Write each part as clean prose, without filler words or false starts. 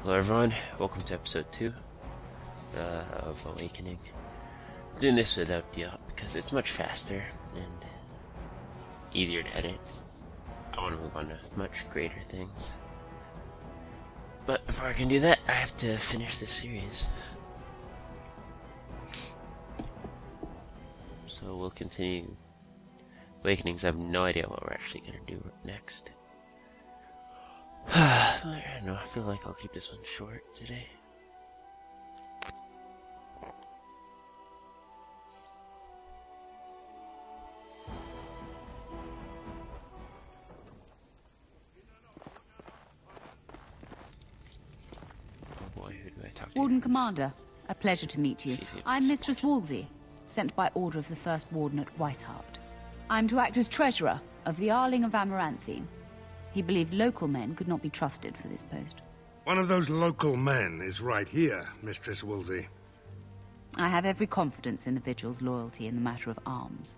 Hello everyone, welcome to episode 2 of Awakening. I'm doing this without the up because it's much faster and easier to edit. I want to move on to much greater things. But before I can do that, I have to finish this series. So we'll continue Awakenings. I have no idea what we're actually going to do next. I don't know, I feel like I'll keep this one short today. Oh boy, who do I talk to? Warden Commander, a pleasure to meet you. She seems I'm Mistress Wolsey, sent by order of the First Warden at Whitehart. I'm to act as treasurer of the Arling of Amaranthine. He believed local men could not be trusted for this post. One of those local men is right here, Mistress Wolsey. I have every confidence in the Vigil's loyalty in the matter of arms.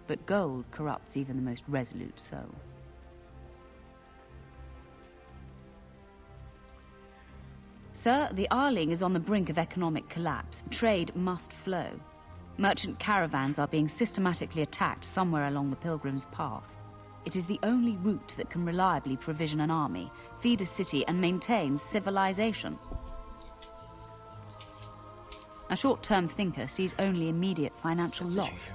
But gold corrupts even the most resolute soul. Sir, the Arling is on the brink of economic collapse. Trade must flow. Merchant caravans are being systematically attacked somewhere along the Pilgrim's Path. It is the only route that can reliably provision an army, feed a city, and maintain civilization. A short-term thinker sees only immediate financial loss.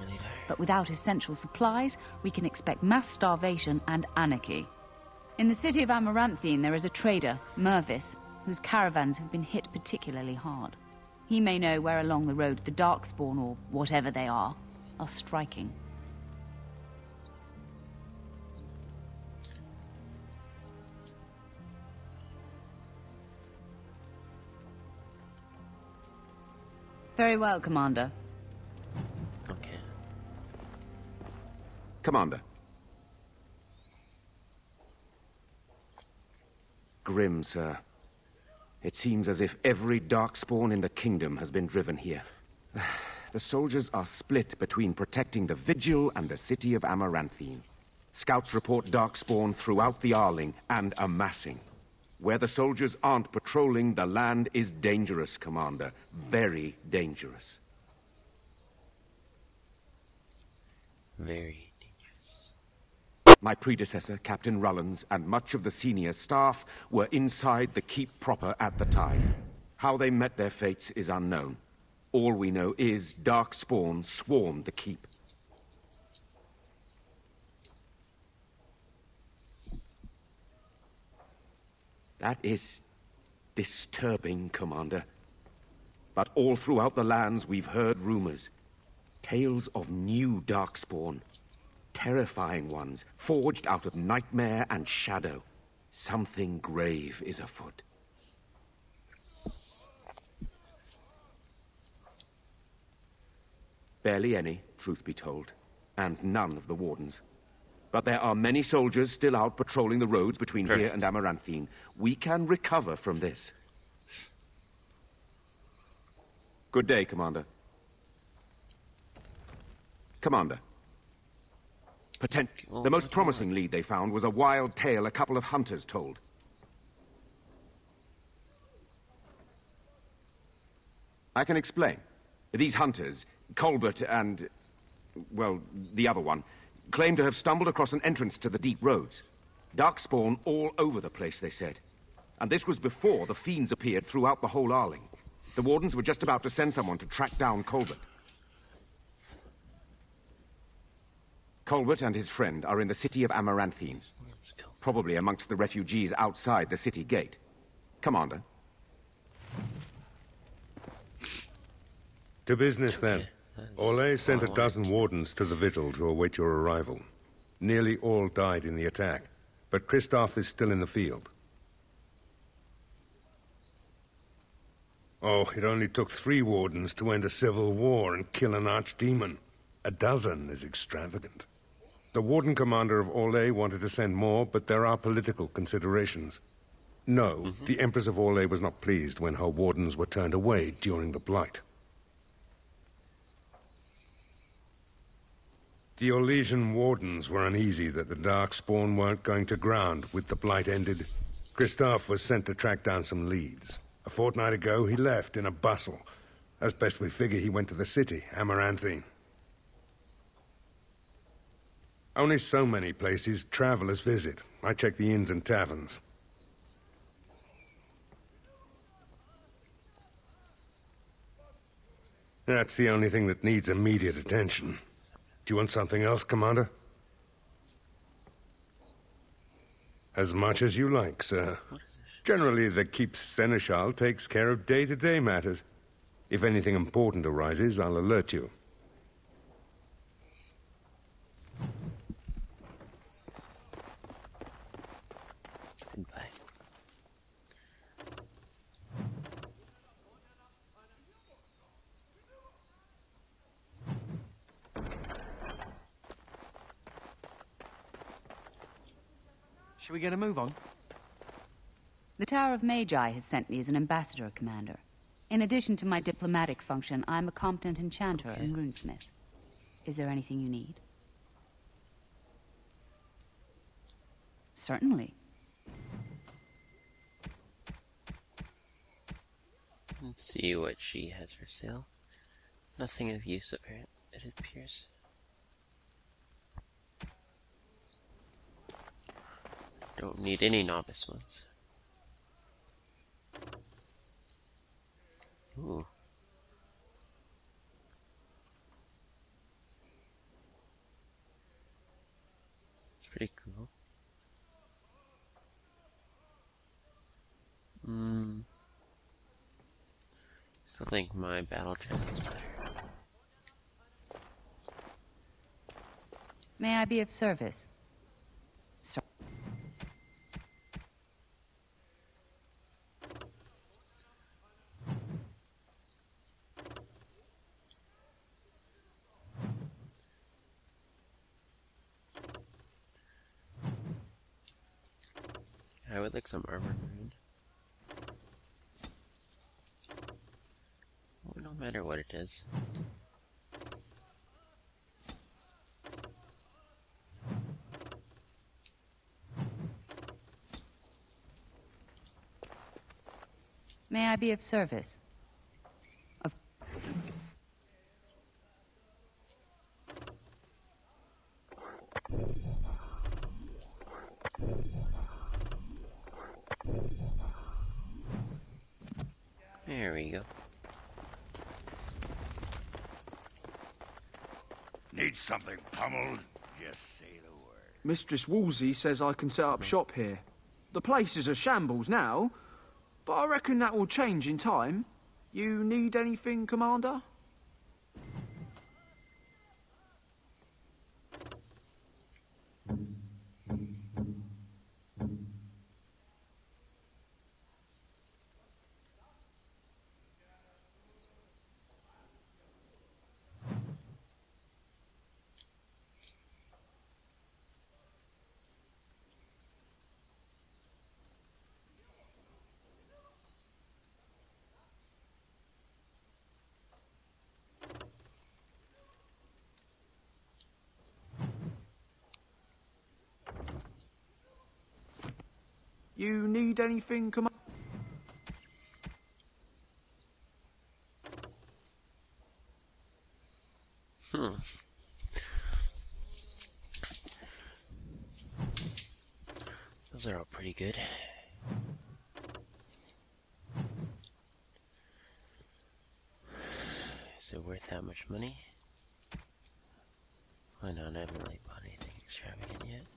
But without essential supplies, we can expect mass starvation and anarchy. In the city of Amaranthine, there is a trader, Mervis, whose caravans have been hit particularly hard. He may know where along the road the Darkspawn, or whatever they are striking. Very well, Commander. Okay. Commander. Grim, sir. It seems as if every Darkspawn in the kingdom has been driven here. The soldiers are split between protecting the Vigil and the city of Amaranthine. Scouts report Darkspawn throughout the Arling and amassing. Where the soldiers aren't patrolling, the land is dangerous, Commander. Very dangerous. Very dangerous. My predecessor, Captain Rullans, and much of the senior staff were inside the keep proper at the time. How they met their fates is unknown. All we know is Darkspawn swarmed the keep. That is disturbing, Commander. But all throughout the lands we've heard rumors. Tales of new Darkspawn. Terrifying ones, forged out of nightmare and shadow. Something grave is afoot. Barely any, truth be told, and none of the wardens. But there are many soldiers still out patrolling the roads between here and Amaranthine. We can recover from this. Good day, Commander. Commander. The most promising lead they found was a wild tale a couple of hunters told. I can explain. These hunters, Colbert and, well, the other one, claim to have stumbled across an entrance to the deep roads. Darkspawn all over the place, they said. And this was before the fiends appeared throughout the whole Arling. The wardens were just about to send someone to track down Colbert. Colbert and his friend are in the city of Amaranthine, probably amongst the refugees outside the city gate. Commander. To business, then. Orlais sent a dozen wardens to the Vigil to await your arrival. Nearly all died in the attack, but Christoph is still in the field. Oh, it only took 3 wardens to end a civil war and kill an archdemon. A dozen is extravagant. The warden commander of Orlais wanted to send more, but there are political considerations. No, the Empress of Orlais was not pleased when her wardens were turned away during the Blight. The Orlesian wardens were uneasy that the Darkspawn weren't going to ground with the Blight ended. Christophe was sent to track down some leads. A fortnight ago, he left in a bustle. As best we figure, he went to the city, Amaranthine. Only so many places travelers visit. I check the inns and taverns. That's the only thing that needs immediate attention. Do you want something else, Commander? As much as you like, sir. Generally, the Keep's Seneschal takes care of day-to-day matters. If anything important arises, I'll alert you. Goodbye. Should we get a move on? The Tower of Magi has sent me as an ambassador, Commander. In addition to my diplomatic function, I'm a competent enchanter and runesmith. Is there anything you need? Certainly. Let's see what she has for sale. Nothing of use, apparent, it appears. Don't need any novice ones. Ooh. It's pretty cool. Still think my battle chest is better. May I be of service? Sir. I would like some armor maroon. Well, no matter what it is. May I be of service? Of There we go. Need something pummeled? Just say the word. Mistress Woolsey says I can set up shop here. The place is a shambles now, but I reckon that will change in time. You need anything, Commander? You need anything, Commander? Those are all pretty good. Is it worth that much money? Why not? I haven't really bought anything extravagant yet.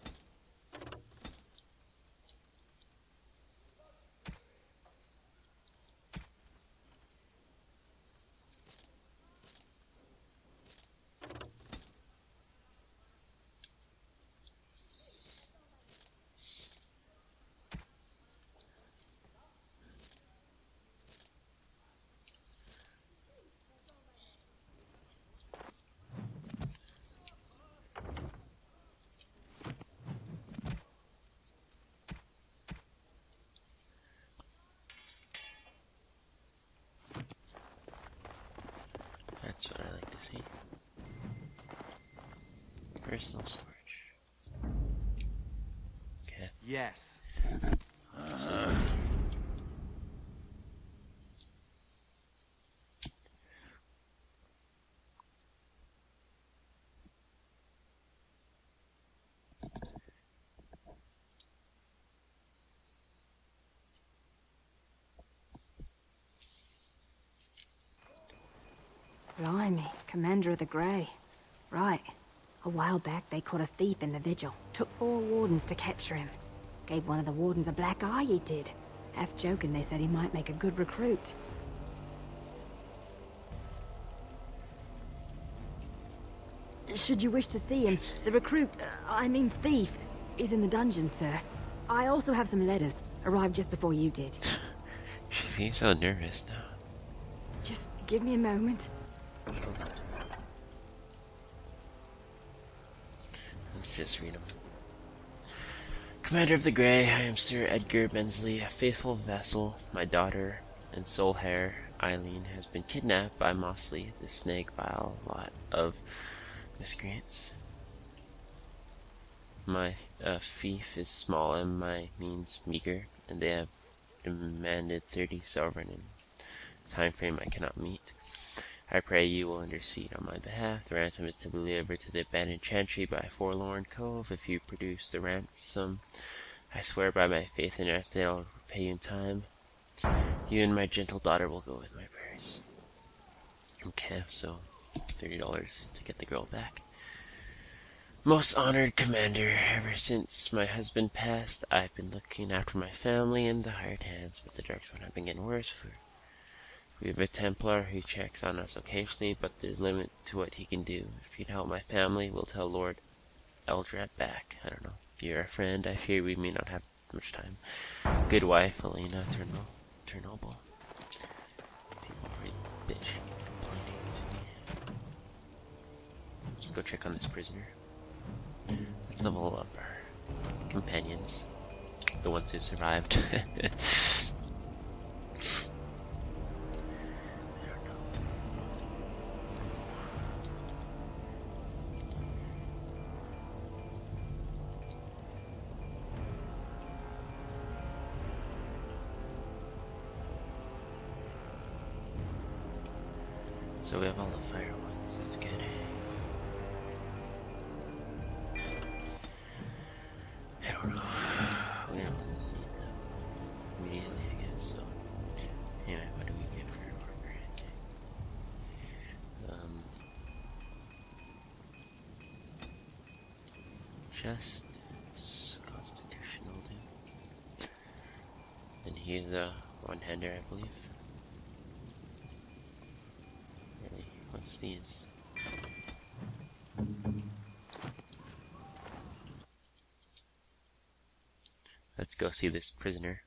That's what I like to see. Personal storage. Okay. Yes. Blimey, Commander of the Grey. Right. A while back, they caught a thief in the vigil. Took 4 wardens to capture him. Gave one of the wardens a black eye, he did. Half joking, they said he might make a good recruit. Should you wish to see him, the recruit, I mean thief, is in the dungeon, sir. I also have some letters. Arrived just before you did. She seems so nervous now. Just give me a moment. Let's just read them. Commander of the Grey, I am Sir Edgar Bensley, a faithful vassal. My daughter and sole heir, Eileen, has been kidnapped by Mosley, the snake vile lot of miscreants. My fief is small and my means meager, and they have demanded 30 sovereign in a time frame I cannot meet. I pray you will intercede on my behalf. The ransom is to be delivered to the abandoned chantry by Forlorn Cove. If you produce the ransom, I swear by my faith in us that I will repay you in time. You and my gentle daughter will go with my prayers. Okay, so $30 to get the girl back. Most honored Commander, ever since my husband passed, I've been looking after my family in the hired hands, but the darks have been getting worse. We have a Templar who checks on us occasionally, but there's a limit to what he can do. If you'd help my family, we'll tell Lord Eldrad back. I don't know. You're a friend. I fear we may not have much time. Good wife, Elena Turnoble. People are bitching, complaining to me. Let's go check on this prisoner. Let's level up our companions. The ones who survived. So we have all the fire ones, that's good. I don't know. We don't need them immediately, I guess, so. Anyway, what do we get for our grant? Just Constitution will do. And he's a one-hander, I believe. What's these? Let's go see this prisoner.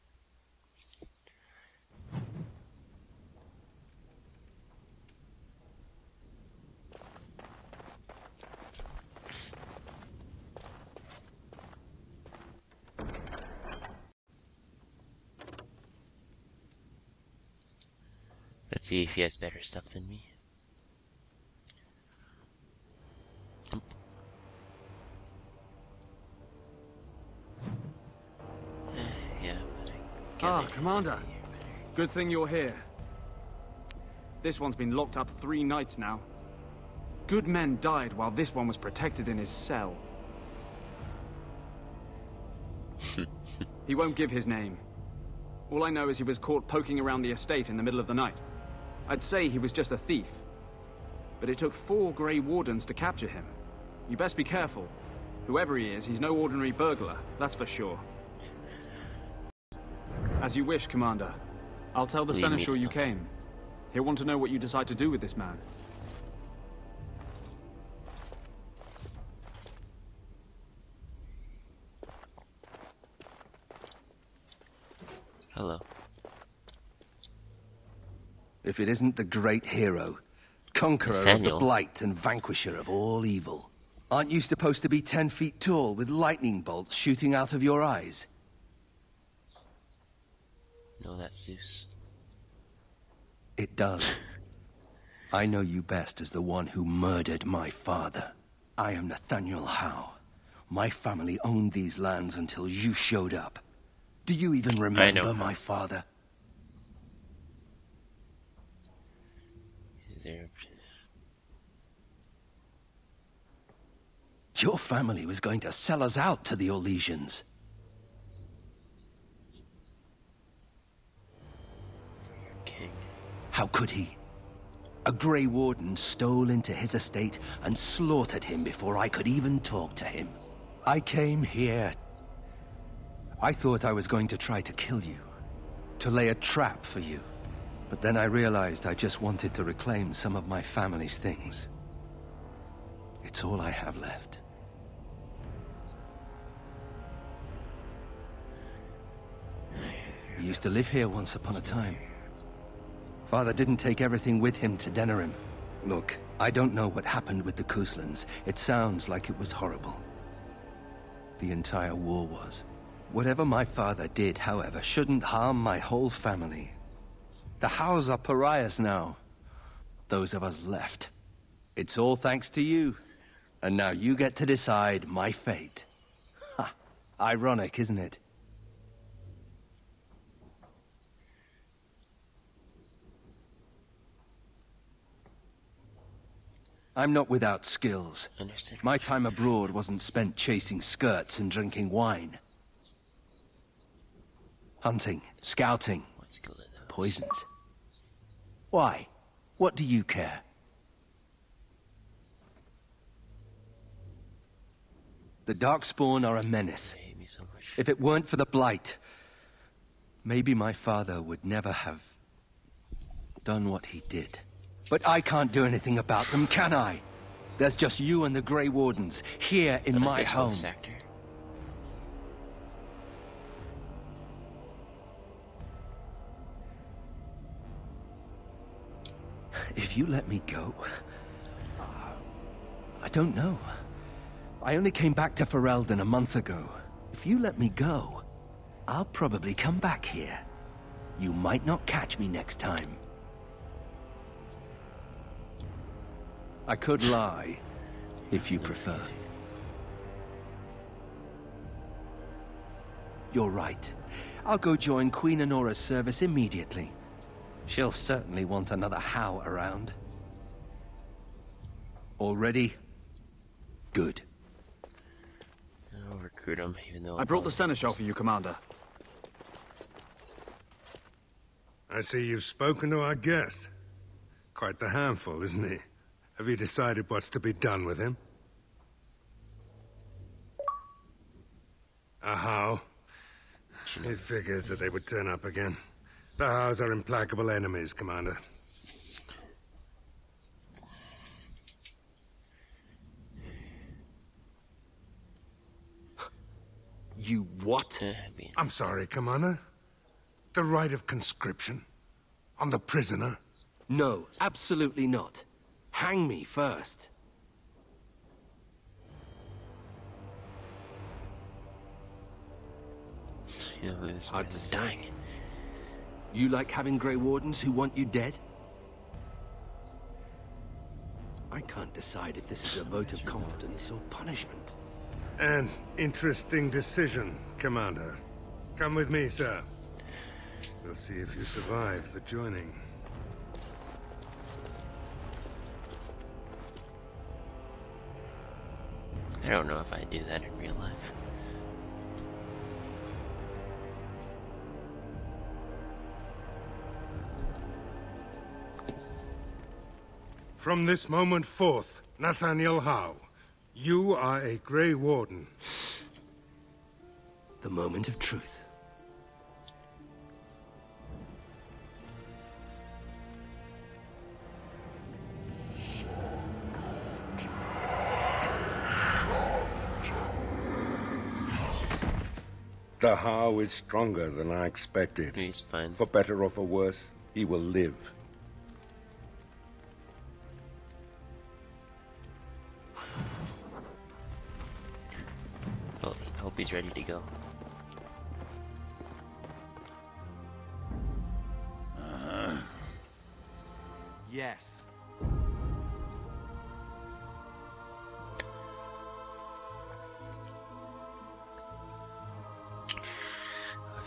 Let's see if he has better stuff than me. Commander. Good thing you're here. This one's been locked up 3 nights now. Good men died while this one was protected in his cell. He won't give his name. All I know is he was caught poking around the estate in the middle of the night. I'd say he was just a thief. But it took 4 Grey Wardens to capture him. You best be careful. Whoever he is, he's no ordinary burglar, that's for sure. As you wish, Commander. I'll tell the Seneschal you came. He'll want to know what you decide to do with this man. Hello. If it isn't the great hero, conqueror Nathaniel. of the blight and vanquisher of all evil. Aren't you supposed to be 10 feet tall with lightning bolts shooting out of your eyes? No, that's Zeus. It does. I know you best as the one who murdered my father. I am Nathaniel Howe. My family owned these lands until you showed up. Do you even remember my father? Your family was going to sell us out to the Orlesians. King. How could he? A Grey Warden stole into his estate and slaughtered him before I could even talk to him. I came here. I thought I was going to try to kill you, to lay a trap for you. But then I realized I just wanted to reclaim some of my family's things. It's all I have left. We used to live here once upon a time. Father didn't take everything with him to Denerim. Look, I don't know what happened with the Couslands. It sounds like it was horrible. The entire war was. Whatever my father did, however, shouldn't harm my whole family. The Hows are pariahs now. Those of us left. It's all thanks to you. And now you get to decide my fate. Ha! Ironic, isn't it? I'm not without skills. Understood. My time abroad wasn't spent chasing skirts and drinking wine. Hunting, scouting, What skill are those? poisons. Why? What do you care? The Darkspawn are a menace. They hate me so much. If it weren't for the Blight, maybe my father would never have done what he did. But I can't do anything about them, can I? There's just you and the Grey Wardens here in my home. Sector. If you let me go... I don't know. I only came back to Ferelden a month ago. If you let me go, I'll probably come back here. You might not catch me next time. I could lie, if you prefer. You're right. I'll go join Queen Honora's service immediately. She'll certainly want another Howe around. All ready? Good. I'll recruit him, even though I brought the seneschal for you, Commander. I see you've spoken to our guest. Quite the handful, isn't he? Have you decided what's to be done with him? A Howe? It figures that they would turn up again. The Hows are implacable enemies, Commander. You what? I'm sorry, Commander. The right of conscription? On the prisoner? No, absolutely not. Hang me first. You know, this Hard man to is say. dying. You like having Grey Wardens who want you dead? I can't decide if this is a vote of confidence or punishment. An interesting decision, Commander. Come with me, sir. We'll see if you survive the joining. I don't know if I do that in real life. From this moment forth, Nathaniel Howe, you are a Grey Warden. The moment of truth. The Howe is stronger than I expected. He's fine. For better or for worse, he will live. Well, I hope he's ready to go. Yes.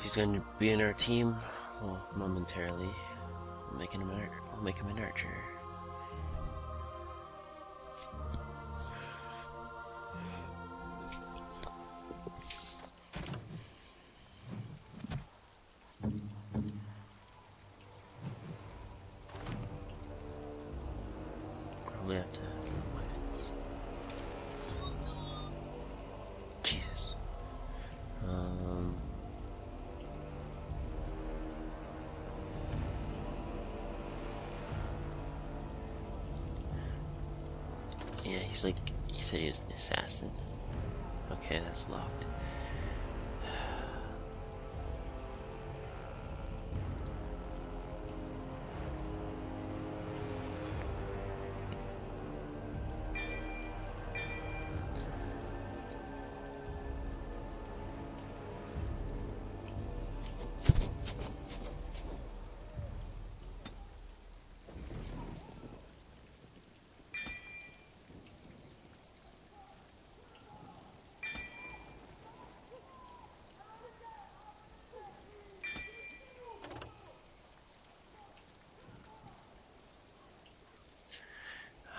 If he's going to be in our team, well, momentarily, we'll make him an archer. Probably have to give him weapons. Jesus. Yeah, he's like, he said he was an assassin. Okay, that's locked.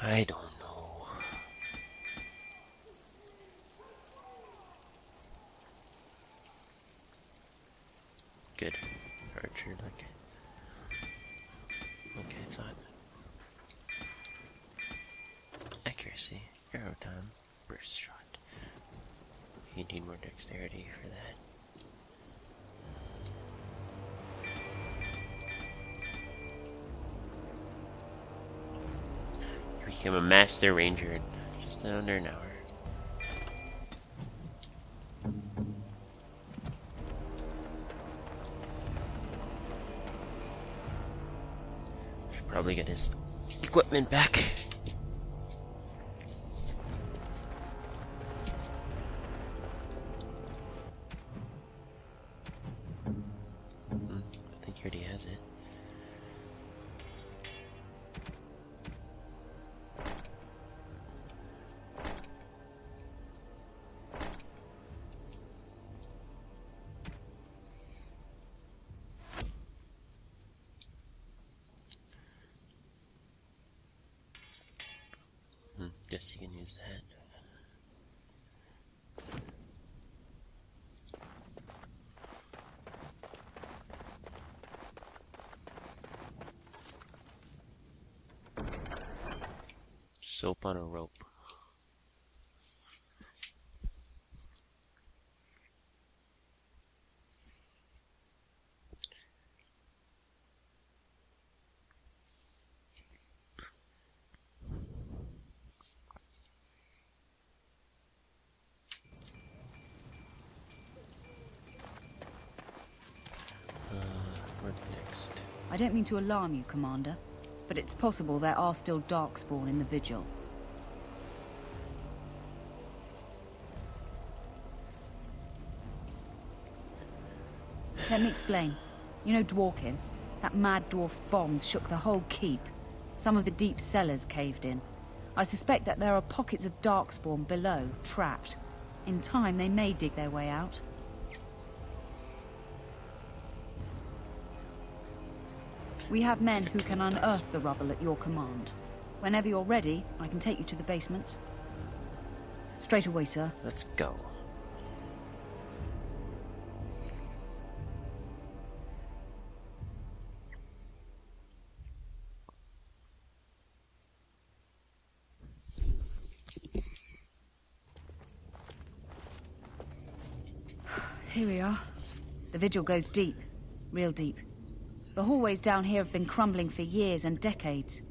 I don't know. Good. Archer, okay, thought. Accuracy, arrow time, burst shot. You need more dexterity for that. Became a master ranger in just under an hour. Should probably get his equipment back. I think he already has it. Guess you can use that. Soap on a rope. What next? I don't mean to alarm you, Commander, but it's possible there are still Darkspawn in the Vigil. Let me explain. You know Dwarkin? That mad dwarf's bombs shook the whole keep. Some of the deep cellars caved in. I suspect that there are pockets of Darkspawn below, trapped. In time, they may dig their way out. We have men who can unearth the rubble at your command. Whenever you're ready, I can take you to the basement. Straight away, sir. Let's go. Here we are. The Vigil goes deep. Real deep. The hallways down here have been crumbling for years and decades.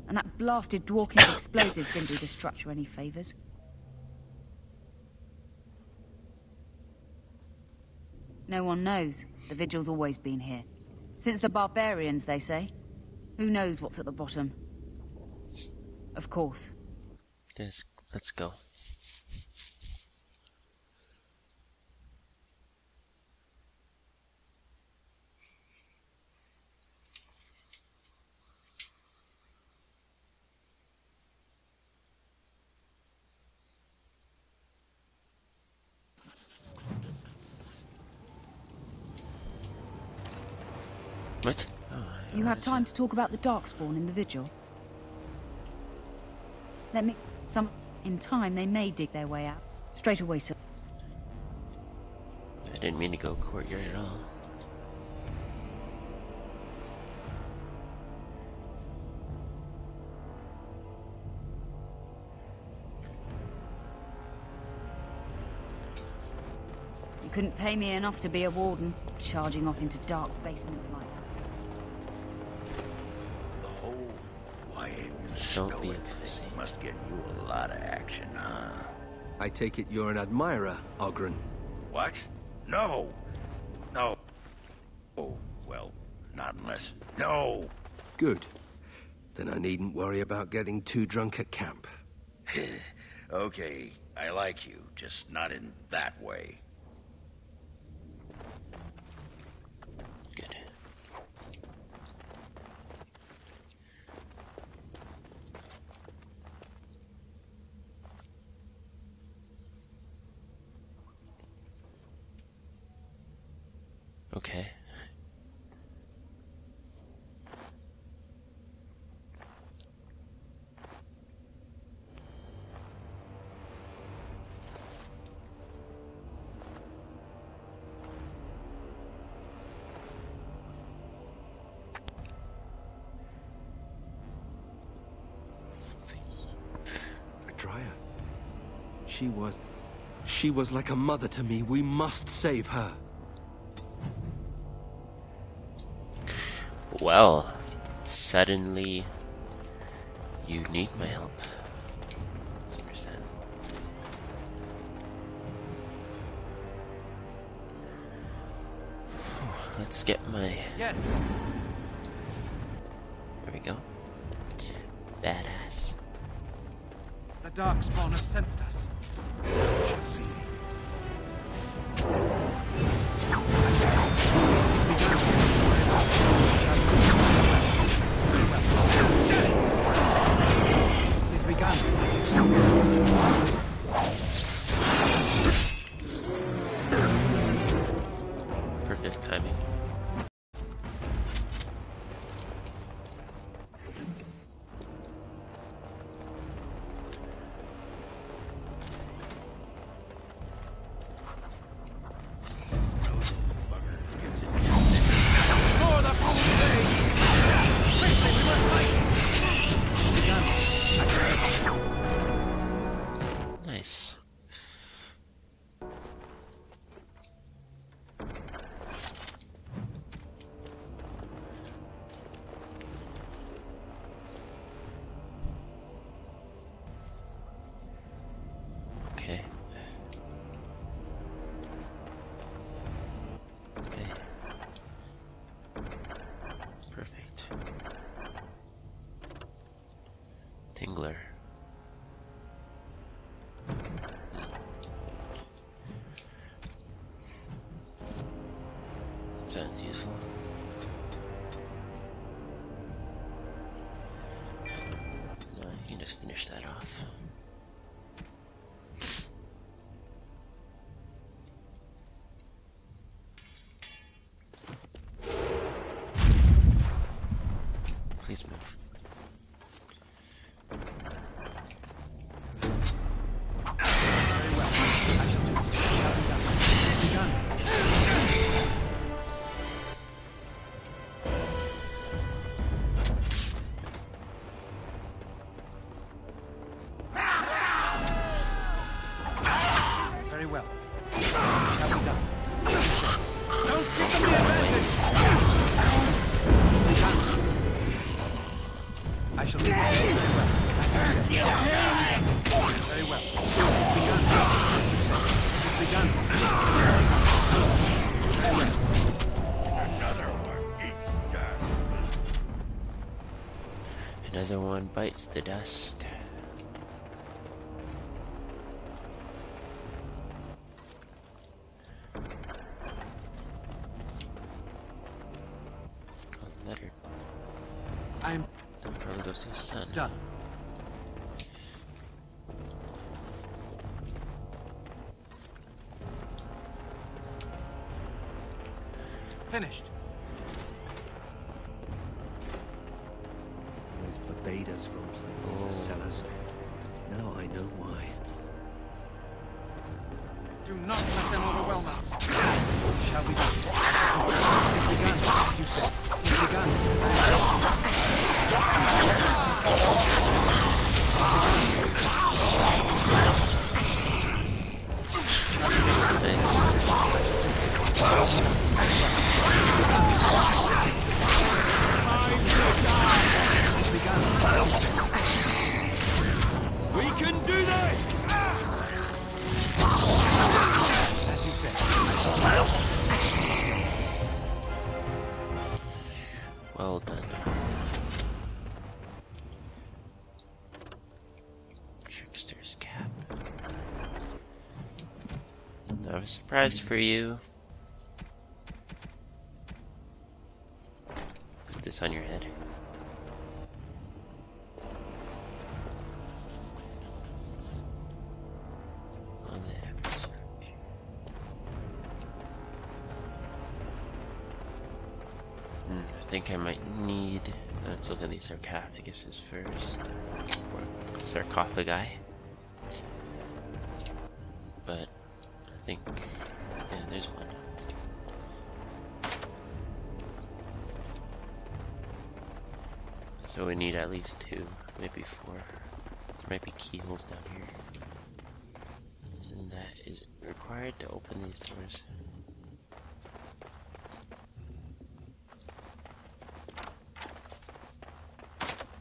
And that blasted Dwarkin's explosives didn't do the structure any favors. No one knows. The Vigil's always been here. Since the barbarians, they say. Who knows what's at the bottom? Of course. Yes, let's go. What? Oh, You have time to talk about the Darkspawn in the Vigil? Let me... In time, they may dig their way out. Straight away, sir. I didn't mean to go courtyard at all. You couldn't pay me enough to be a warden, charging off into dark basements like that. The whole quiet and Don't be a stoic pussy. thing must get you a lot of action, huh? I take it you're an admirer, Ogren. What? No! No. Oh, well, not unless... No! Good. Then I needn't worry about getting too drunk at camp. Okay, I like you, just not in that way. Good. Okay. Dryer. She was like a mother to me. We must save her. Well, suddenly you need my help. 100%. Let's get my... Yes. There we go. Badass. The Darkspawn have sensed us. We shall see. It has begun. Perfect timing. Nice. Okay. Okay. Perfect. Tingler. Sounds useful. No, you can just finish that off. Please move. Very well. Shall be done. Don't give them the advantage! I shall leave it very well. Very well. It's begun. It's begun. Very well. Another one eats dust. Another one bites the dust. Letter. I'm That probably goes to his son. done. Finished. forbade us from playing in the cellars. Now I know why. Do not let them overwhelm us. Shall we? You said. We can do this! As you said. Well done. Trickster's cap. I have a surprise for you. Put this on your head. I think I might need. Let's look at these sarcophaguses first. Or sarcophagi. But I think, yeah, there's one. So we need at least 2, maybe 4. There might be keyholes down here. And that is required to open these doors.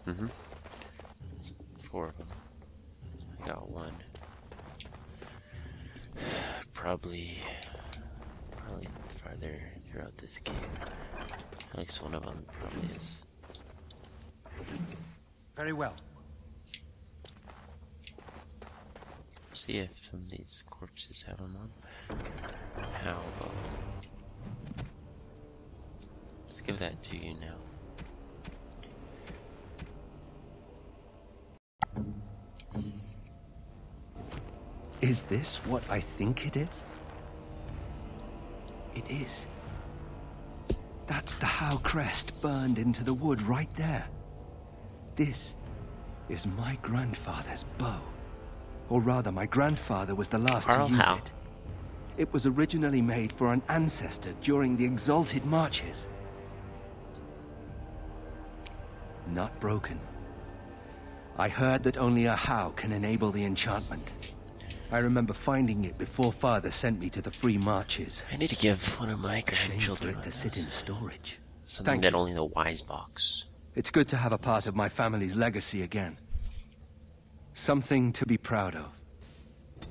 Mm-hmm. 4 of them. I got 1. Probably farther throughout this cave. At least one of them probably is. Very well. See if some of these corpses have them on. How about? Let's give that to you now. Is this what I think it is? It is. That's the Howe crest burned into the wood right there. This is my grandfather's bow. Or rather, my grandfather was the last to use it. It was originally made for an ancestor during the Exalted Marches. Not broken. I heard that only a Howe can enable the enchantment. I remember finding it before Father sent me to the Free Marches. I need to give one of my grandchildren to sit in storage. Something that only the wise box. It's good to have a part of my family's legacy again. Something to be proud of. I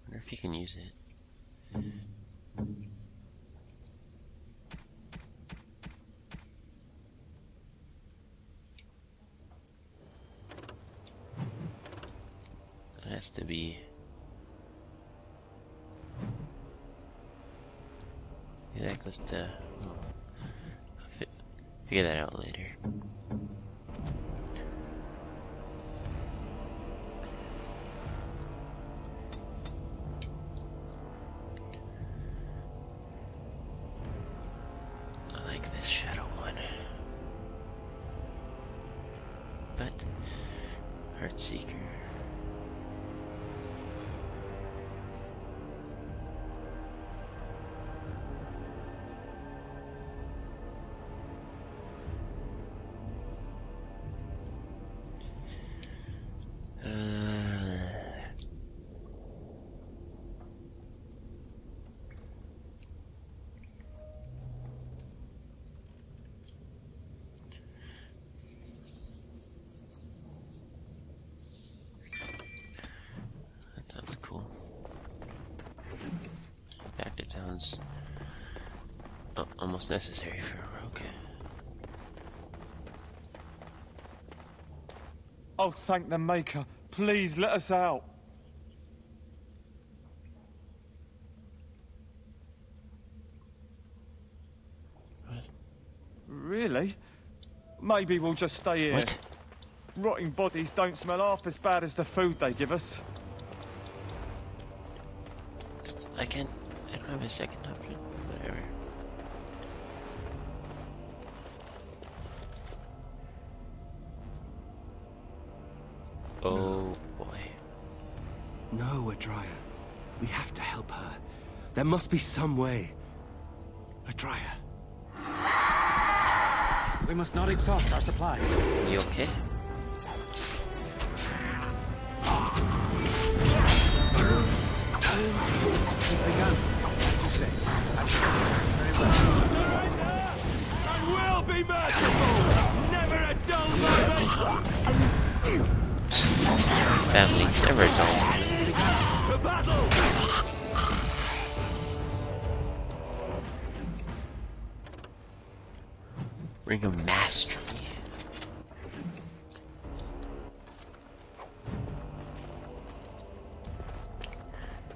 wonder if you can use it. It has to be. Yeah, that goes to. Oh, I'll figure that out later. I like this shadow one, but Heartseeker. Sounds almost necessary for a rogue. Oh, thank the Maker. Please let us out. What? Really? Maybe we'll just stay here. What? Rotting bodies don't smell half as bad as the food they give us. I don't have a second option. Whatever. Oh boy. No, Adria. We have to help her. There must be some way. Adria. We must not exhaust our supplies. You okay? It's begun. As you say. Very well. Surrender! And we'll be merciful! Never a dull moment! Family, never dull. To battle! Ring of Mastery.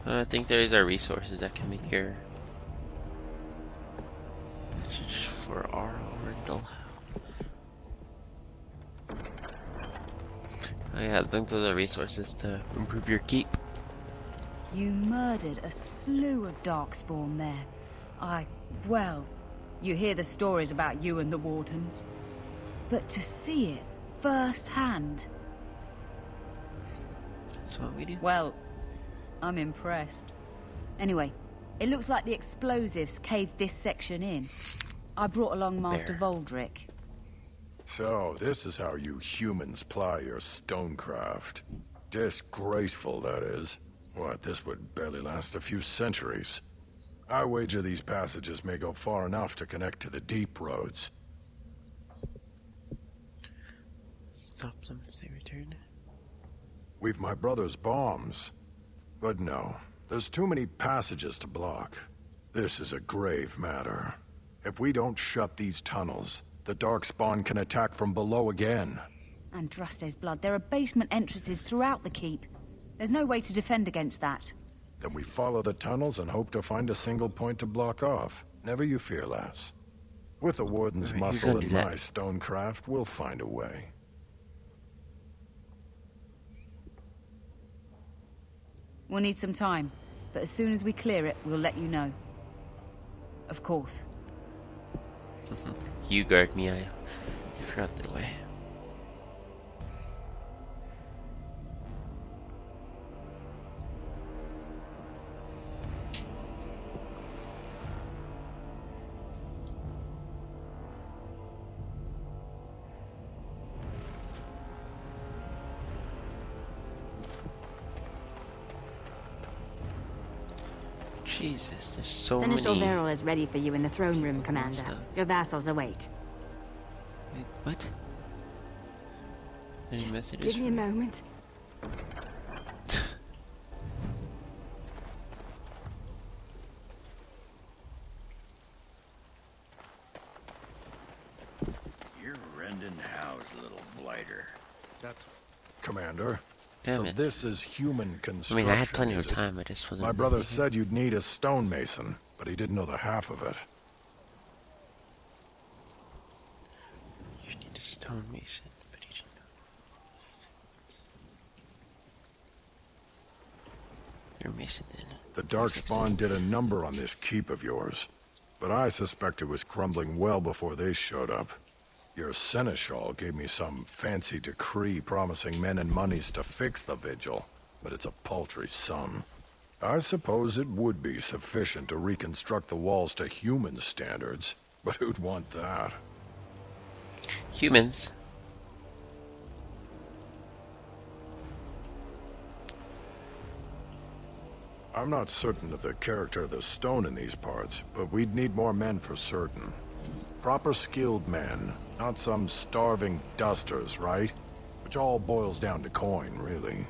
I think those are resources that can make your for our rental. Oh yeah, I think those are resources to improve your keep. You murdered a slew of darkspawn there. Well, you hear the stories about you and the Wardens. But to see it firsthand... That's what we do. Well, I'm impressed. Anyway, it looks like the explosives caved this section in. I brought along Master Voldrick. So, this is how you humans ply your stonecraft. Disgraceful, that is. What, this would barely last a few centuries. I wager these passages may go far enough to connect to the deep roads. Stop them if they return. We've my brother's bombs. But no, there's too many passages to block. This is a grave matter. If we don't shut these tunnels, the Darkspawn can attack from below again. Andraste's blood. There are basement entrances throughout the keep. There's no way to defend against that. Then we follow the tunnels and hope to find a single point to block off. Never you fear, lass. With the Warden's muscle and my stonecraft, we'll find a way. We'll need some time, but as soon as we clear it, we'll let you know. Of course. You guard me, I forgot the way. Jesus, there's so many. Seneschal Verrill is ready for you in the throne room, Commander. Stuff. Your vassals await. Wait, what? Any Just messages? give me a moment. You're rending house, little blighter. That's... Commander? Damn so it. this is human I construction, mean, I had plenty of is it? time, I just wasn't... My brother said you'd need a stonemason, but he didn't know the half of it. You need a stonemason, but he didn't know. You're a mason then. The Darkspawn did a number on this keep of yours, but I suspect it was crumbling well before they showed up. Your seneschal gave me some fancy decree promising men and monies to fix the vigil, but it's a paltry sum. I suppose it would be sufficient to reconstruct the walls to human standards, but who'd want that? Humans. I'm not certain of the character of the stone in these parts, but we'd need more men for certain. Proper skilled men, not some starving dusters, right? Which all boils down to coin, really.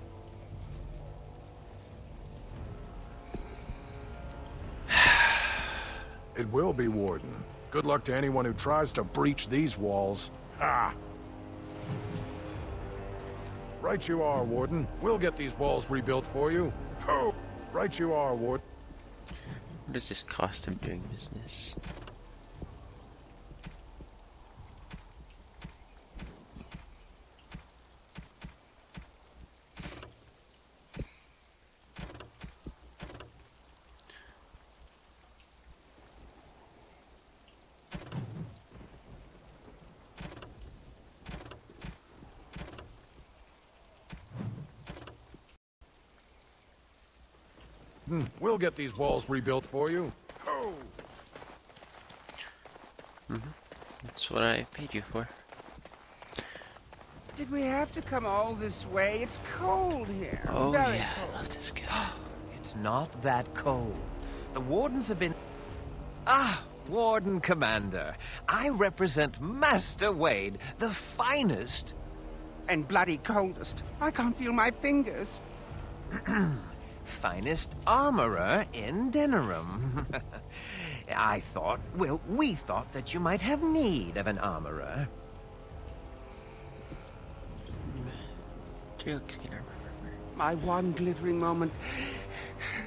It will be, Warden. Good luck to anyone who tries to breach these walls. Ha! Right you are, Warden. We'll get these walls rebuilt for you. Ho! Right you are, Warden. What is this cost of doing business? We'll get these walls rebuilt for you. Oh. That's what I paid you for. Did we have to come all this way? It's cold here. Oh Very yeah, cold. I love this guy. It's not that cold. The wardens have been... Ah, Warden Commander. I represent Master Wade, the finest... And bloody coldest. I can't feel my fingers. finest armorer in Denerim. I thought, well, we thought that you might have need of an armorer. My one glittering moment.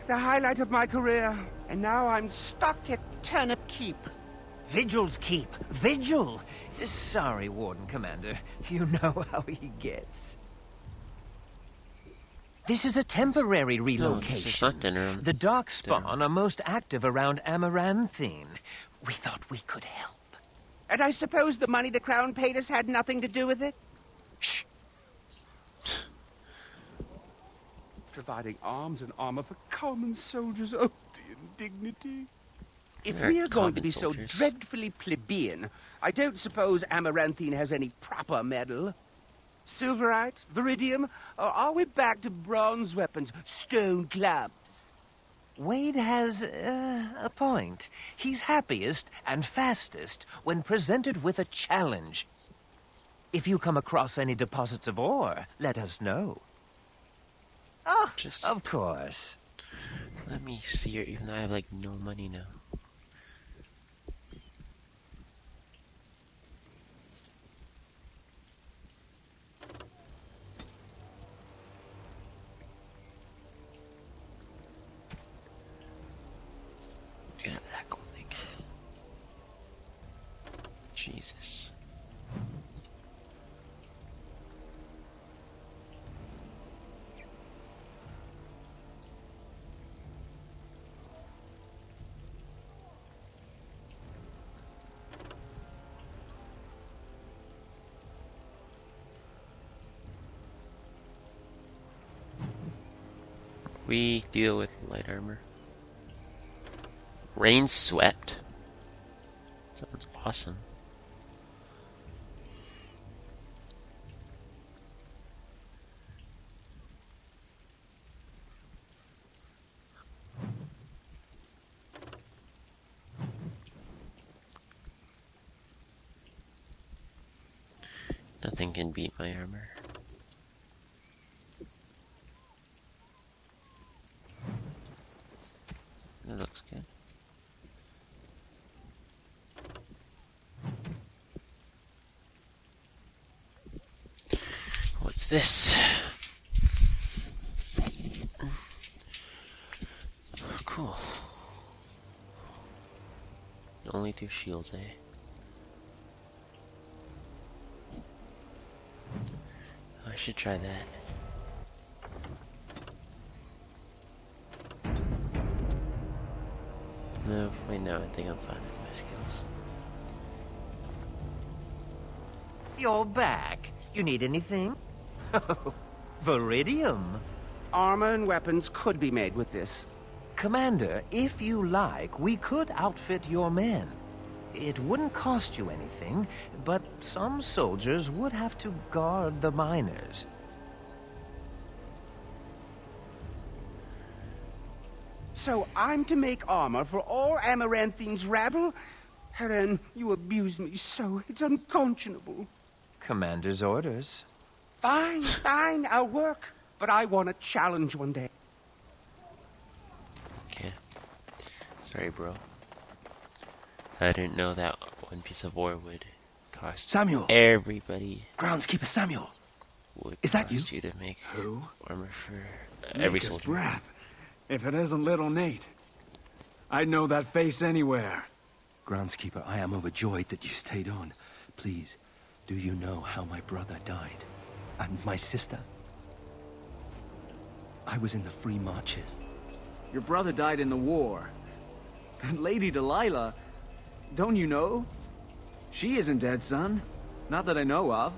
The highlight of my career. And now I'm stuck at Turnip Keep. Vigil's Keep. Vigil! Sorry, Warden Commander. You know how he gets. This is a temporary relocation. No, this is not Denerim. The Darkspawn are most active around Amaranthine. We thought we could help. And I suppose the money the Crown paid us had nothing to do with it? Shh. Providing arms and armor for common soldiers. Oh, the indignity. If They're we are going to common be soldiers. so dreadfully plebeian, I don't suppose Amaranthine has any proper medal. Silverite? Viridium? Or are we back to bronze weapons, stone clubs? Wade has a point. He's happiest and fastest when presented with a challenge. If you come across any deposits of ore, let us know. Oh, of course. Let me see here, even though I have like no money now. Get out of that clothing. Jesus. We deal with light armor. Rain swept. Sounds awesome. Nothing can beat my armor. That looks good. What's this? Oh, cool. Only 2 shields, eh? I should try that. No, wait, no, I think I'm fine with my skills. You're back. You need anything? Viridium. Armor and weapons could be made with this. Commander, if you like, we could outfit your men. It wouldn't cost you anything, but some soldiers would have to guard the miners. So I'm to make armor for all Amaranthine's rabble? Heren, you abuse me so. It's unconscionable. Commander's orders. Fine, fine, I'll work. But I want a challenge one day. Okay. Sorry, bro. I didn't know that one piece of ore would cost Samuel! Everybody. Groundskeeper Samuel! Would Is that cost you to make Who? armor for every Make his soldier. breath. If it isn't little Nate. I'd know that face anywhere. Groundskeeper, I am overjoyed that you stayed on. Please, do you know how my brother died? And my sister? I was in the Free Marches. Your brother died in the war. And Lady Delilah, don't you know? She isn't dead, son. Not that I know of.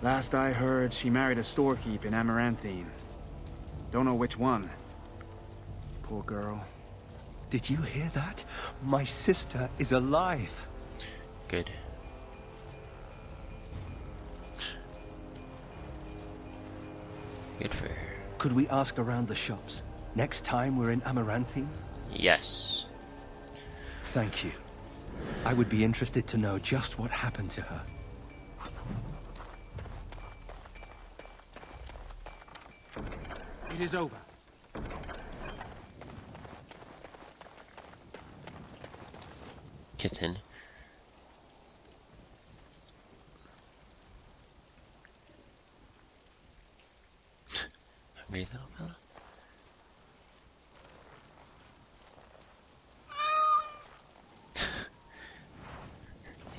Last I heard, she married a storekeep in Amaranthine. Don't know which one. Poor girl. Did you hear that? My sister is alive. Good. Good for her. Could we ask around the shops next time we're in Amaranthine? Yes. Thank you. I would be interested to know just what happened to her. It is over. Kitten. Hungry little fella.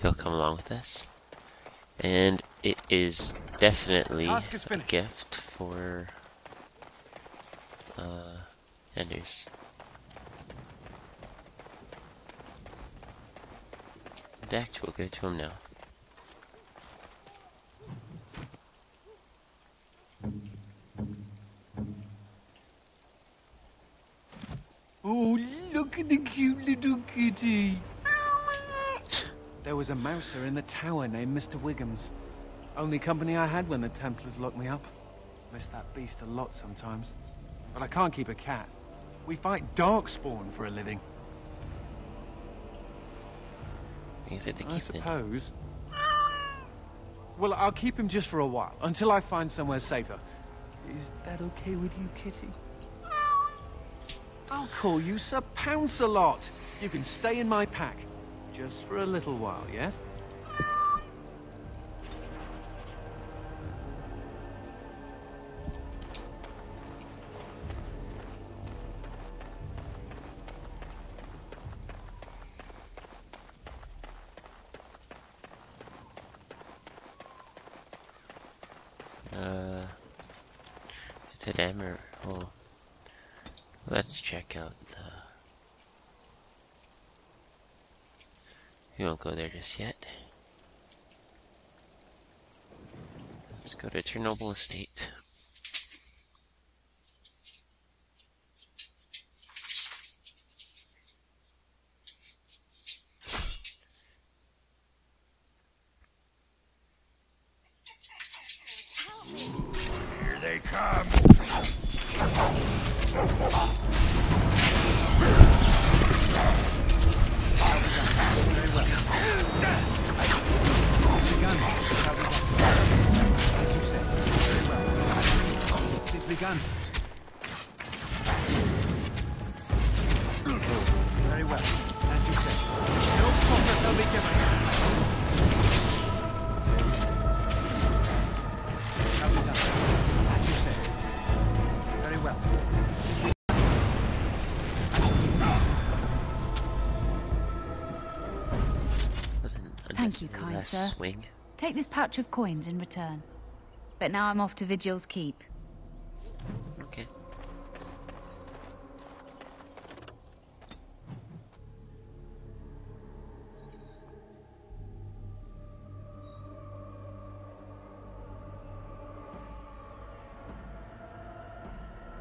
He'll come along with us. And it is definitely a gift for Anders. Decked, we'll go to him now. Oh, look at the cute little kitty. There was a mouser in the tower named Mr. Wiggums. Only company I had when the Templars locked me up. Miss that beast a lot sometimes. But I can't keep a cat. We fight darkspawn for a living. I suppose. Well, I'll keep him just for a while, until I find somewhere safer. Is that okay with you, Kitty? I'll call you Sir Pounce-a-Lot. You can stay in my pack. Just for a little while, yes? To them or let's check out the. We won't go there just yet. Let's go to Chernobyl Estate. Here they come. Begun. Very well, as you said. No profit shall be given. Shall be done. As you said. Very well. Thank you, kind sir. Swing. Take this pouch of coins in return. But now I'm off to Vigil's Keep. Okay.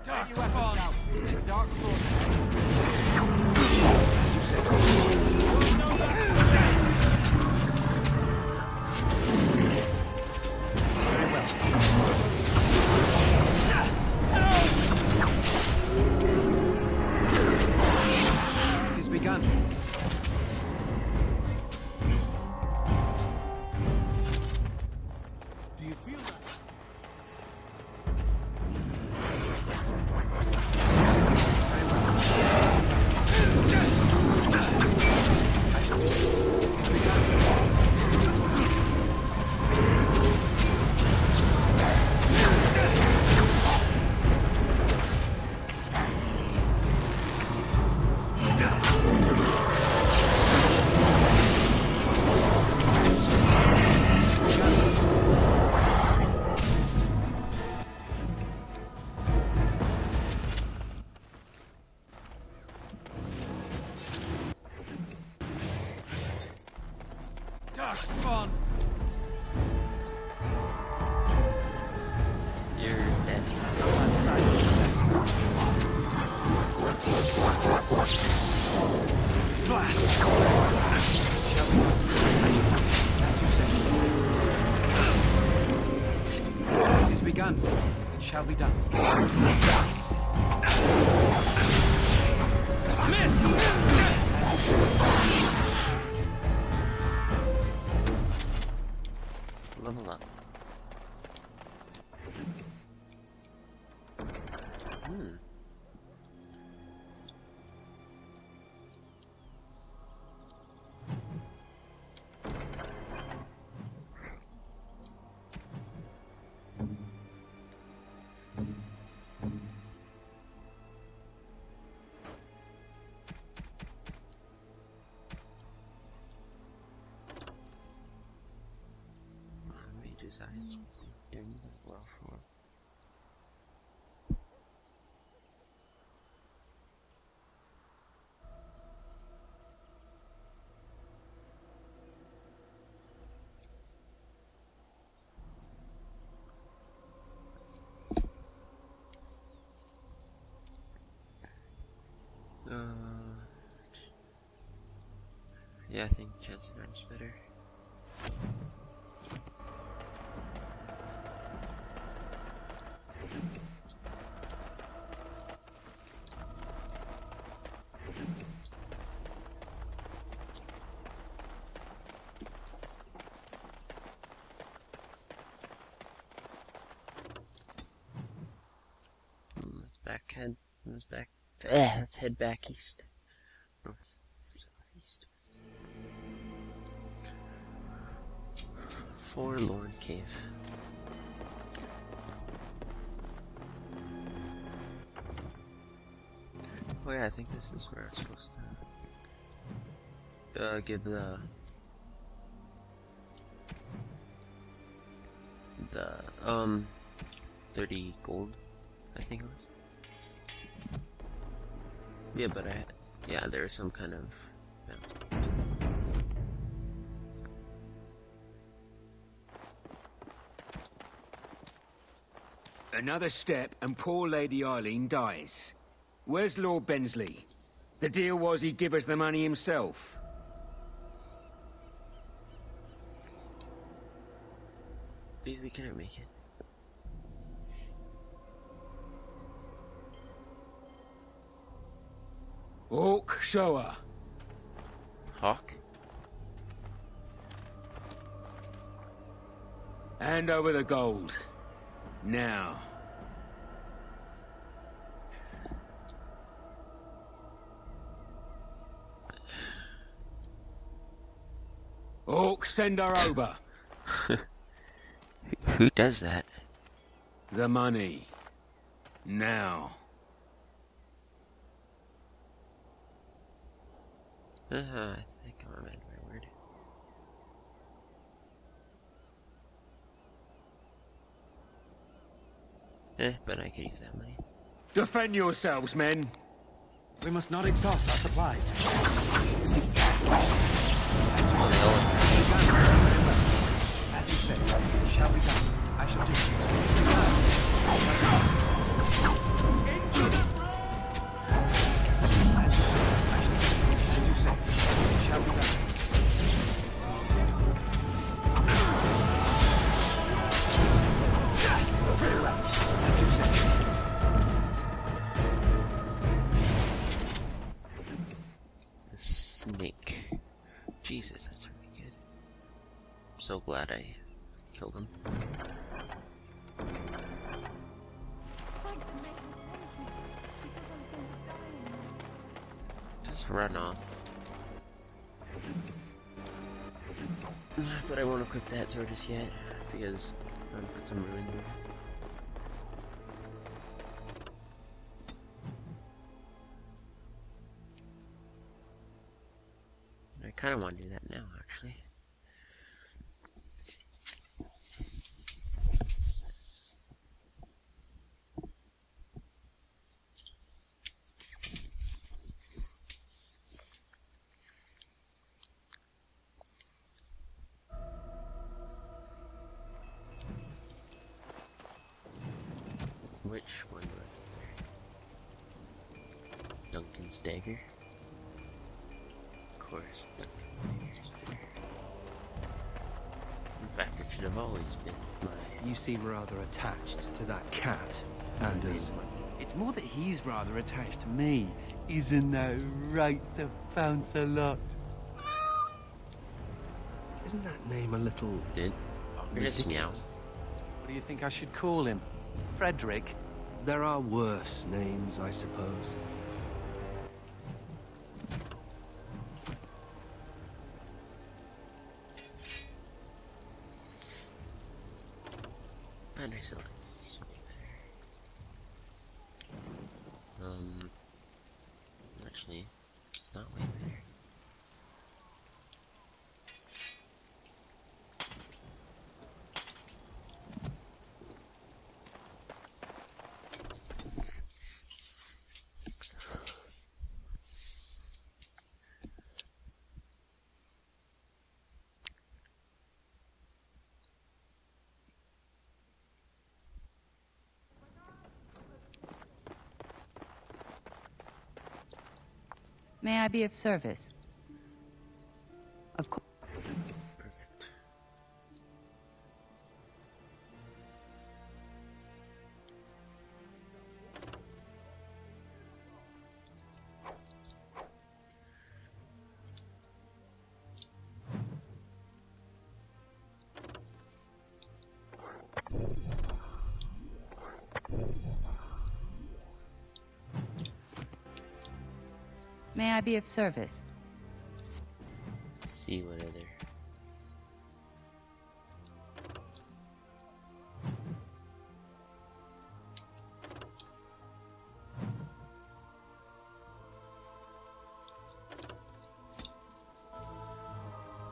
Take your weapons out. It's dark begun. Do you feel that? Darkspawn! You're dead. begun. It shall be done. Miss! Level up. Mage's eyes doing well for him. Yeah, I think Chance and Arm's better. Let's head back east. North, southeast. Forlorn Cave. Oh yeah, I think this is where it's supposed to give the 30 gold, I think it was. Yeah, but yeah, there's some kind of bounty. Another step and poor Lady Eileen dies. Where's Lord Bensley? The deal was he'd give us the money himself. Beasley couldn't make it. Hawk, show her. Hawk? Hand over the gold. Now. Hawk, send her over. Who does that? The money. Now. I think I remembered my word. But I could use that money. Defend yourselves, men. We must not exhaust our supplies. As you say, it shall be done. I shall do it. As you say, it shall be done. Very well. As you say. The snake. Jesus, that's really good. I'm so glad I killed him. Just run off. But I won't equip that sword just yet, because I'm gonna put some ruins in it. I kind of want to do that now, actually. Which one would I wear? Duncan's dagger? Of course, Duncan's dagger is better. fact, it should have always been my... You seem rather attached to that cat, Anders. It's more that he's rather attached to me. Isn't that right, Sir Pounce-a-lot? Isn't that name a little... ridiculous? Meow. What do you think I should call him? Frederick? There are worse names, I suppose. And I still think this is way better. Actually, it's not way better. May I be of service? Of course. Perfect. May I be of service? Let's see what other...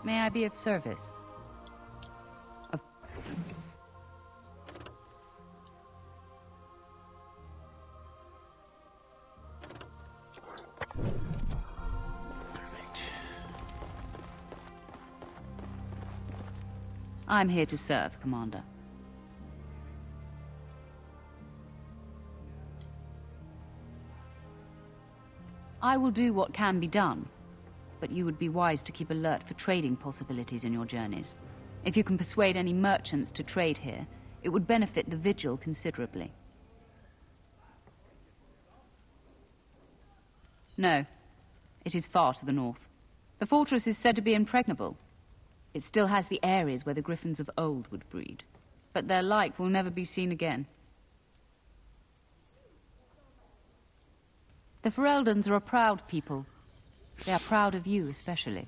May I be of service? I'm here to serve, Commander. I will do what can be done, but you would be wise to keep alert for trading possibilities in your journeys. If you can persuade any merchants to trade here, it would benefit the Vigil considerably. No, it is far to the north. The fortress is said to be impregnable. It still has the areas where the griffins of old would breed, but their like will never be seen again. The Fereldans are a proud people. They are proud of you, especially.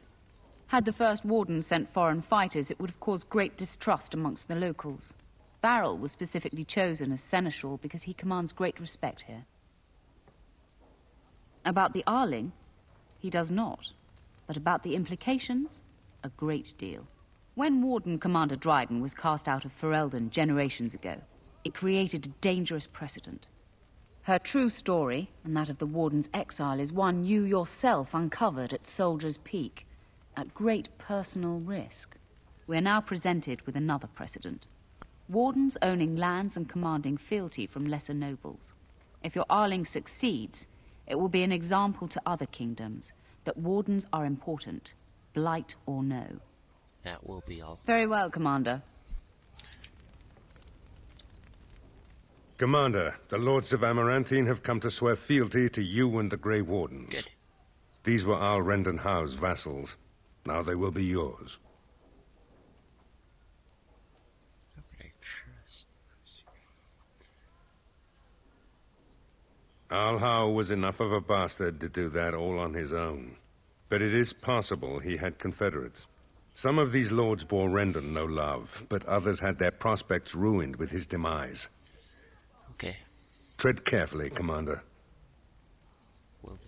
Had the First Warden sent foreign fighters, it would have caused great distrust amongst the locals. Varel was specifically chosen as seneschal because he commands great respect here. About the Arling, he does not. But about the implications, a great deal. When Warden Commander Dryden was cast out of Ferelden generations ago, it created a dangerous precedent. Her true story, and that of the Warden's exile, is one you yourself uncovered at Soldier's Peak, at great personal risk. We are now presented with another precedent. Wardens owning lands and commanding fealty from lesser nobles. If your Arling succeeds, it will be an example to other kingdoms that Wardens are important, blight or no. That will be all. Very well, Commander. Commander, the Lords of Amaranthine have come to swear fealty to you and the Grey Wardens. Good. These were Al Rendenhau's vassals. Now they will be yours. Okay, trust. Al Howe was enough of a bastard to do that all on his own. But it is possible he had confederates. Some of these lords bore Rendon no love, but others had their prospects ruined with his demise. Okay. Tread carefully, Commander.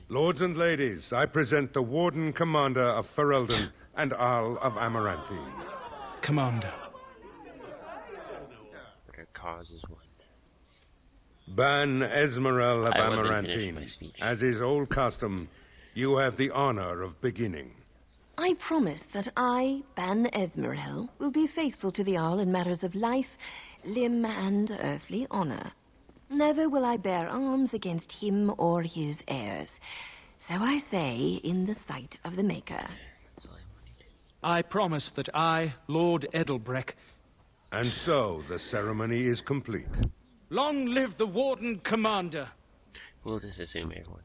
Lords and ladies, I present the Warden Commander of Ferelden and Arl of Amaranthine. Commander. Their cause is one. Ban Esmerel of I wasn't finished my Amaranthine. speech. As is old custom, you have the honor of beginning. I promise that I, Ban Esmerel, will be faithful to the Arl in matters of life, limb, and earthly honor. Never will I bear arms against him or his heirs. So I say, in the sight of the Maker. I promise that I, Lord Edelbreck... And so, the ceremony is complete. Long live the Warden Commander! We'll just assume everyone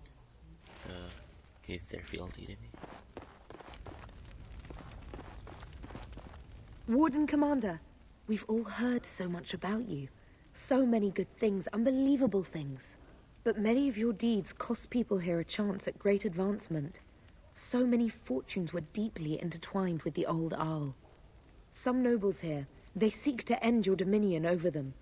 gave their fealty to me. Warden Commander, we've all heard so much about you. So many good things, unbelievable things. But many of your deeds cost people here a chance at great advancement. So many fortunes were deeply intertwined with the old Arl. Some nobles here, they seek to end your dominion over them.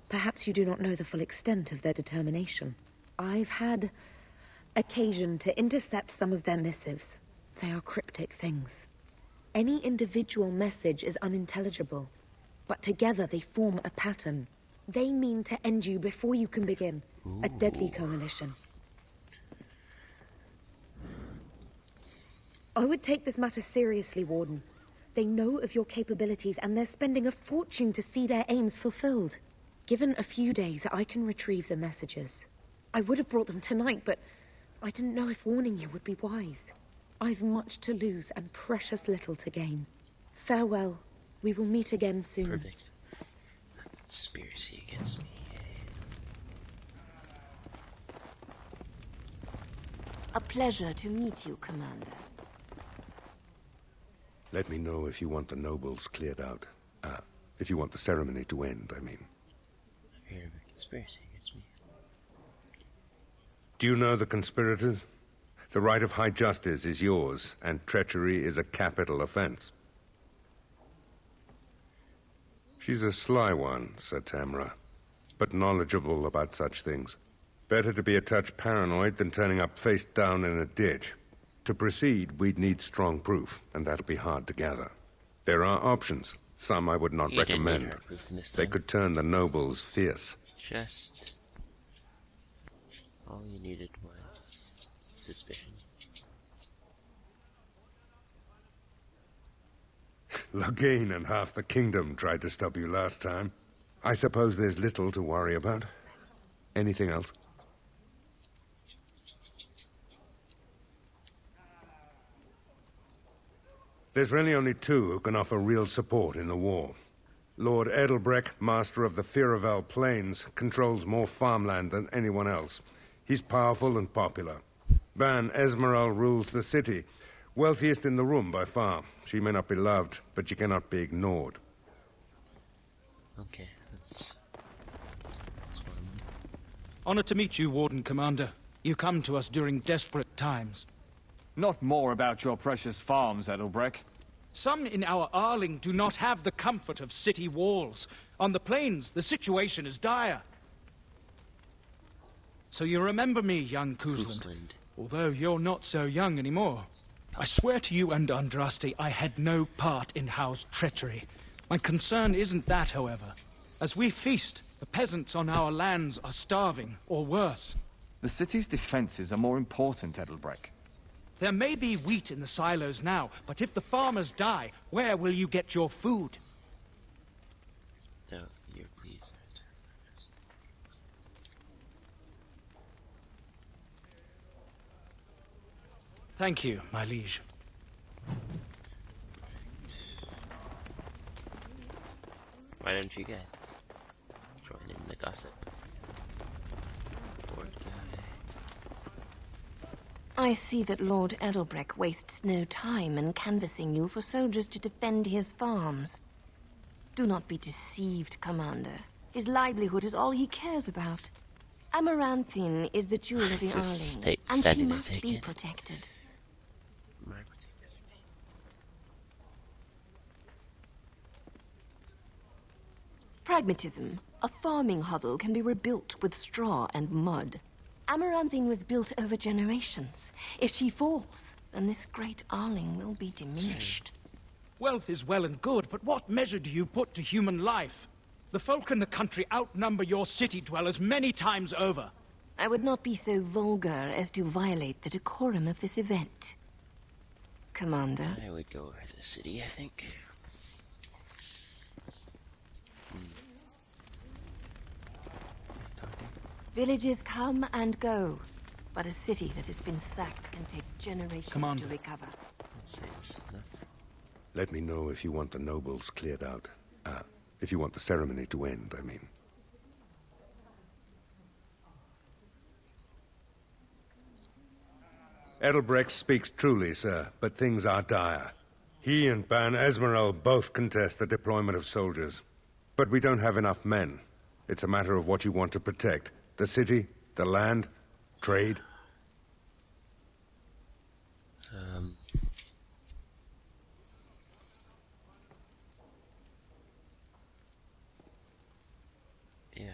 Perhaps you do not know the full extent of their determination. I've had occasion to intercept some of their missives. They are cryptic things. Any individual message is unintelligible, but together they form a pattern. They mean to end you before you can begin. A deadly coalition. I would take this matter seriously, Warden. They know of your capabilities, and they're spending a fortune to see their aims fulfilled. Given a few days, I can retrieve the messages. I would have brought them tonight, but I didn't know if warning you would be wise. I've much to lose and precious little to gain. Farewell. We will meet again soon. Perfect. Conspiracy against me. A pleasure to meet you, Commander. Let me know if you want the nobles cleared out. If you want the ceremony to end, I mean. I hear of a conspiracy against me. Do you know the conspirators? The right of high justice is yours, and treachery is a capital offense. She's a sly one, said Tamra, but knowledgeable about such things. Better to be a touch paranoid than turning up face down in a ditch. To proceed, we'd need strong proof, and that'll be hard to gather. There are options. Some I would not recommend. They could turn the nobles fierce. Just... all you needed was suspicion. Loghain and half the kingdom tried to stop you last time. I suppose there's little to worry about. Anything else? There's really only two who can offer real support in the war. Lord Edelbreck, master of the Firavel Plains, controls more farmland than anyone else. He's powerful and popular. Ban Esmeralda rules the city. Wealthiest in the room by far. She may not be loved, but she cannot be ignored. Okay, that's one of them. Honored to meet you, Warden Commander. You come to us during desperate times. Not more about your precious farms, Edelbreck. Some in our Arling do not have the comfort of city walls. On the plains, the situation is dire. So you remember me, young Cousland. Although you're not so young anymore. I swear to you and Andraste, I had no part in Howe's treachery. My concern isn't that, however. As we feast, the peasants on our lands are starving, or worse. The city's defenses are more important, Edelbreck. There may be wheat in the silos now, but if the farmers die, where will you get your food? No, you're pleased. Thank you, my liege. Why don't you guys join in the gossip? Bored guy. I see that Lord Edelbreck wastes no time in canvassing you for soldiers to defend his farms. Do not be deceived, Commander. His livelihood is all he cares about. Amaranthine is the jewel of the Arling, and he must be protected. Pragmatism. A farming hovel can be rebuilt with straw and mud. Amaranthine was built over generations. If she falls, then this great Arling will be diminished. Wealth is well and good, but what measure do you put to human life? The folk in the country outnumber your city dwellers many times over. I would not be so vulgar as to violate the decorum of this event. Commander? I would go over the city, I think. Villages come and go, but a city that has been sacked can take generations to recover. That seems enough. Let me know if you want the nobles cleared out. If you want the ceremony to end, I mean. Edelbrecht speaks truly, sir, but things are dire. He and Ban Esmeralda both contest the deployment of soldiers. But we don't have enough men. It's a matter of what you want to protect. The city, the land, trade. Yeah.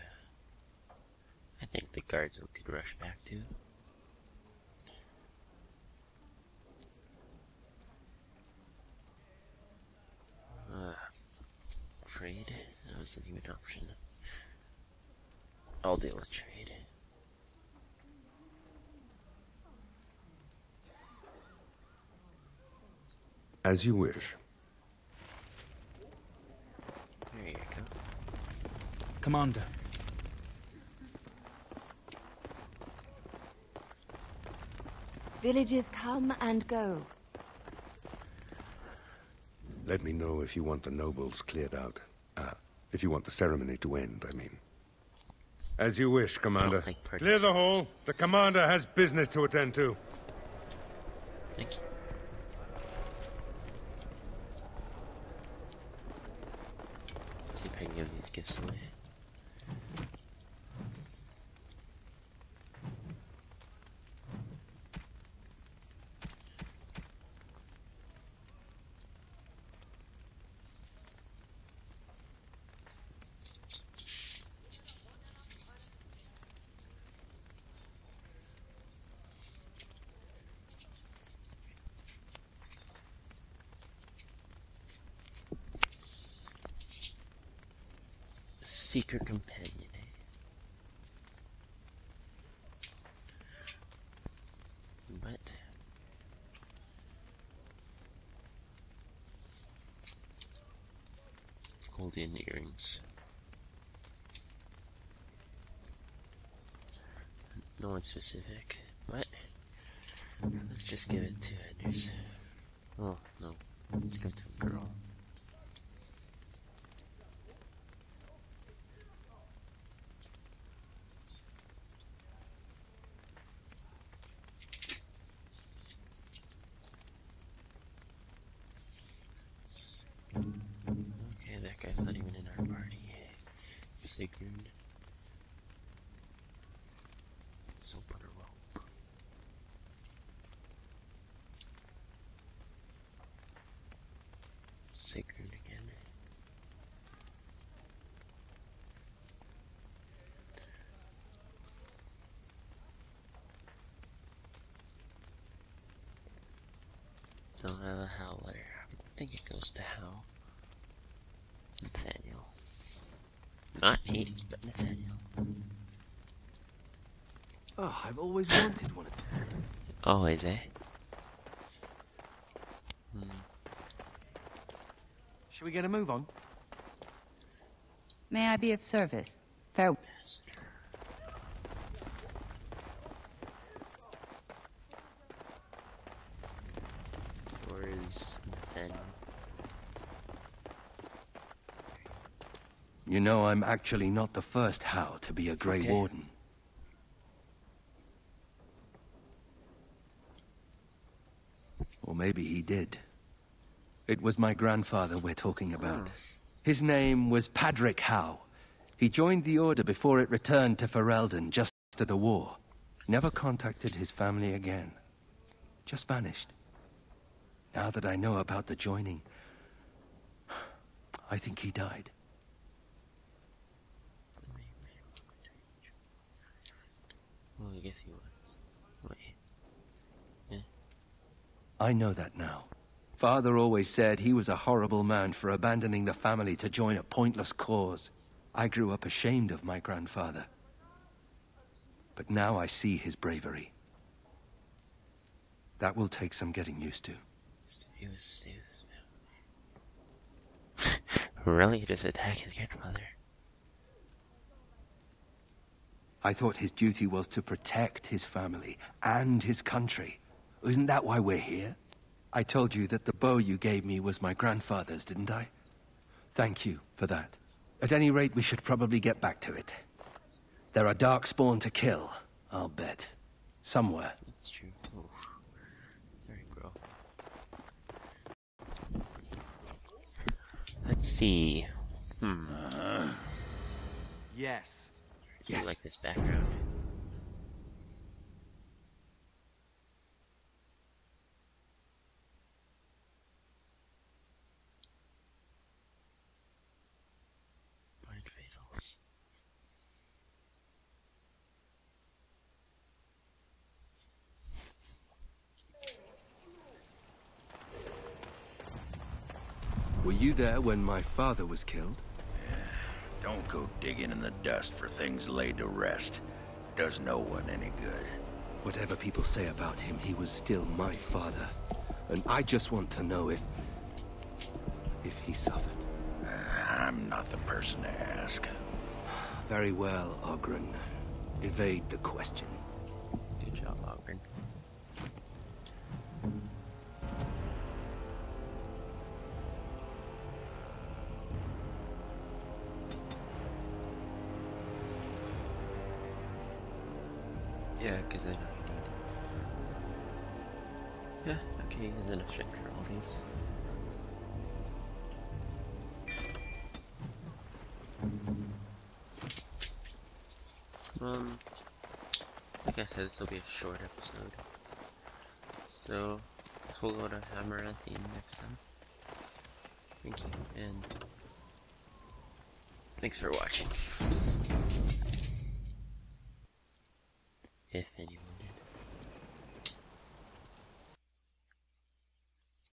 I think the guards could rush back too. Trade? That wasn't even an option. I'll deal with trade. As you wish. There you go. Commander. Villages come and go. Let me know if you want the nobles cleared out. If you want the ceremony to end, I mean. As you wish, Commander. Clear the hall. The Commander has business to attend to. Thank you. See if I can give these gifts away. Seeker companion. What? Golden earrings. No one specific. What? Let's just give it to Anders. Oh, no. Let's give it to a girl. Okay, that guy's not even in our party. Sigurd. So put a rope. Sigurd again. Don't have a Hal letter. I think it goes to Hal. Nathaniel. Not me, but Nathaniel. Oh, I've always wanted one. Always, eh? Should we get a move on? May I be of service? Farewell. Where is Nathaniel? You know, I'm actually not the first Hal to be a Grey Warden. Or maybe he did. It was my grandfather we're talking about. His name was Padric Howe. He joined the Order before it returned to Ferelden just after the war. Never contacted his family again. Just vanished. Now that I know about the joining, I think he died. Well, I guess he was. Wait. Yeah. I know that now. Father always said he was a horrible man for abandoning the family to join a pointless cause. I grew up ashamed of my grandfather. But now I see his bravery. That will take some getting used to. He was really? Just attack his grandfather. I thought his duty was to protect his family and his country. Isn't that why we're here? I told you that the bow you gave me was my grandfather's, didn't I? Thank you for that. At any rate, we should probably get back to it. There are darkspawn to kill, I'll bet. Somewhere. That's true. Oof. Sorry, bro. Let's see. Yes. Do you like this background? Blind Fatals. Were you there when my father was killed? Don't go digging in the dust for things laid to rest. Does no one any good. Whatever people say about him, he was still my father. And I just want to know if he suffered. I'm not the person to ask. Very well, Ogren. Evade the question. Good job, Ogren. Yeah, because I know you need. Yeah, okay, there's enough strength for all these. Like I said, this will be a short episode. So, I guess we'll go to Amaranthine next time. Thank you, and thanks for watching. If anyone.